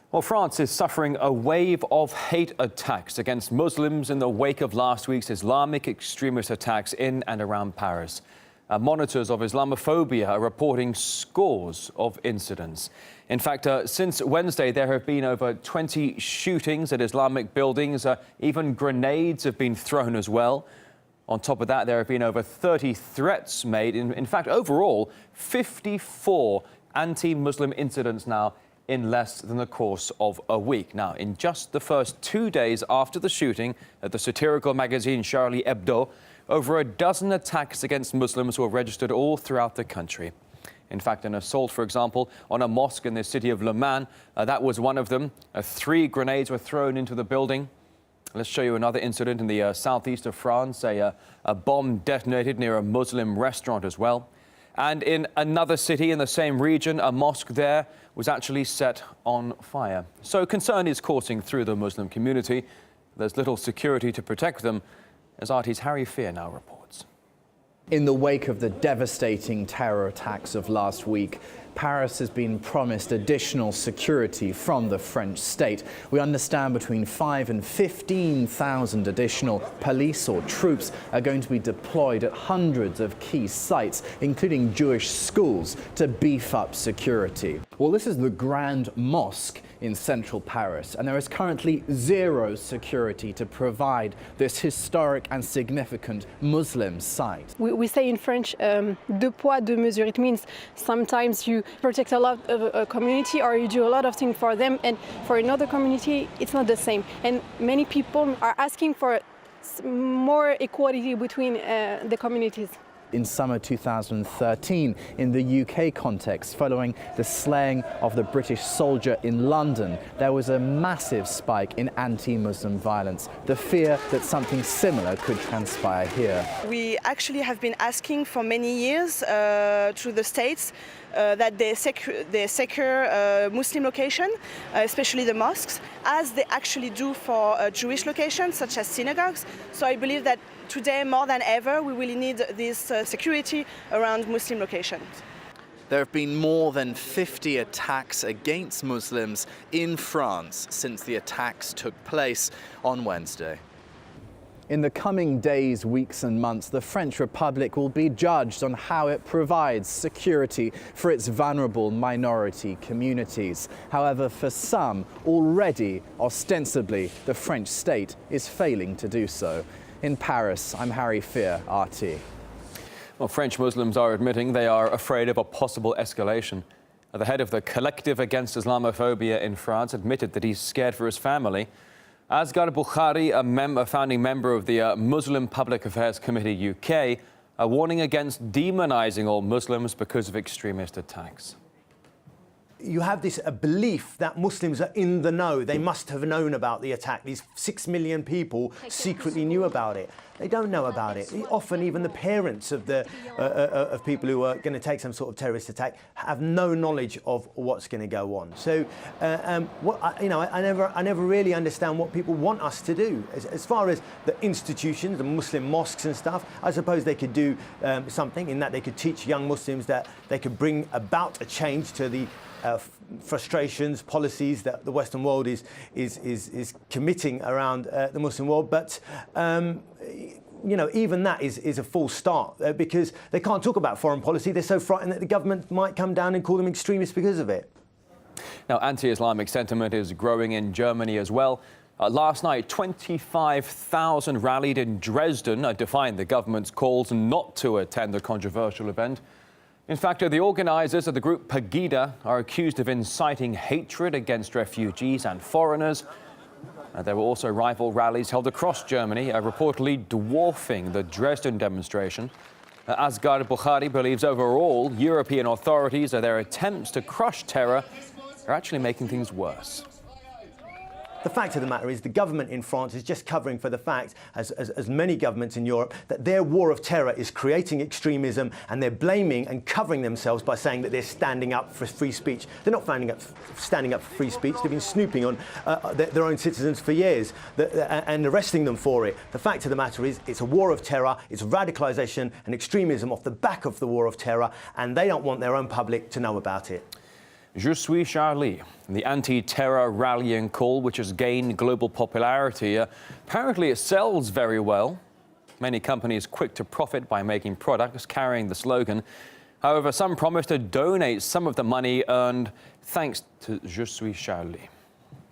Well, France is suffering a wave of hate attacks against Muslims in the wake of last week's Islamic extremist attacks in and around Paris. Monitors of Islamophobia are reporting scores of incidents. In fact, since Wednesday, there have been over 20 shootings at Islamic buildings. Even grenades have been thrown as well. On top of that, there have been over 30 threats made. In fact, overall, 54 anti-Muslim incidents now in less than the course of a week. Now, in just the first 2 days after the shooting at the satirical magazine Charlie Hebdo, over a dozen attacks against Muslims were registered all throughout the country. In fact, an assault, for example, on a mosque in the city of Le Mans, that was one of them. 3 grenades were thrown into the building. Let's show you another incident in the southeast of France. A bomb detonated near a Muslim restaurant as well. And in another city in the same region, a mosque there was actually set on fire. So concern is coursing through the Muslim community. There's little security to protect them, as RT's Harry Fear now reports. In the wake of the devastating terror attacks of last week, Paris has been promised additional security from the French state. We understand between 5,000 and 15,000 additional police or troops are going to be deployed at hundreds of key sites, including Jewish schools, to beef up security. Well, this is the Grand Mosque in central Paris, and there is currently zero security to provide this historic and significant Muslim site. We say in French, deux poids, deux mesures. It means sometimes you protect a lot of a community or you do a lot of things for them, and for another community, it's not the same. And many people are asking for more equality between the communities. In summer 2013, in the UK context, following the slaying of the British soldier in London, there was a massive spike in anti-Muslim violence, the fear that something similar could transpire here. We actually have been asking for many years to the states that they secure Muslim location, especially the mosques, as they actually do for Jewish locations, such as synagogues. So I believe that today, more than ever, we really need this security around Muslim locations. There have been more than 50 attacks against Muslims in France since the attacks took place on Wednesday. In the coming days, weeks and months, the French Republic will be judged on how it provides security for its vulnerable minority communities. However, for some, already, ostensibly, the French state is failing to do so. In Paris, I'm Harry Fear, RT. Well, French Muslims are admitting they are afraid of a possible escalation. The head of the Collective Against Islamophobia in France admitted that he's scared for his family. Asghar Bukhari, a founding member of the Muslim Public Affairs Committee UK, are warning against demonizing all Muslims because of extremist attacks. You have this belief that Muslims are in the know. They must have known about the attack. These 6 million people secretly knew about it. They don't know about it. Often even the parents of people who are going to take some sort of terrorist attack have no knowledge of what's going to go on. So, I never really understand what people want us to do. As far as the institutions, the Muslim mosques and stuff, I suppose they could do something in that they could teach young Muslims that they could bring about a change to the frustrations, policies that the Western world is committing around the Muslim world. But even that is a false start because they can't talk about foreign policy. They're so frightened that the government might come down and call them extremists because of it. Now, anti-Islamic sentiment is growing in Germany as well. Last night, 25,000 rallied in Dresden, defying the government's calls not to attend the controversial event. In fact, the organisers of the group Pegida are accused of inciting hatred against refugees and foreigners. There were also rival rallies held across Germany, reportedly dwarfing the Dresden demonstration. Asghar Bukhari believes overall European authorities, their attempts to crush terror, are actually making things worse. The fact of the matter is the government in France is just covering for the fact, as many governments in Europe, that their war of terror is creating extremism, and they're blaming and covering themselves by saying that they're standing up for free speech. They're not standing up for free speech. They've been snooping on their own citizens for years and arresting them for it. The fact of the matter is it's a war of terror, it's radicalisation and extremism off the back of the war of terror, and they don't want their own public to know about it. Je suis Charlie, the anti-terror rallying call, which has gained global popularity. Apparently it sells very well. Many companies quick to profit by making products carrying the slogan. However, some promise to donate some of the money earned thanks to Je suis Charlie.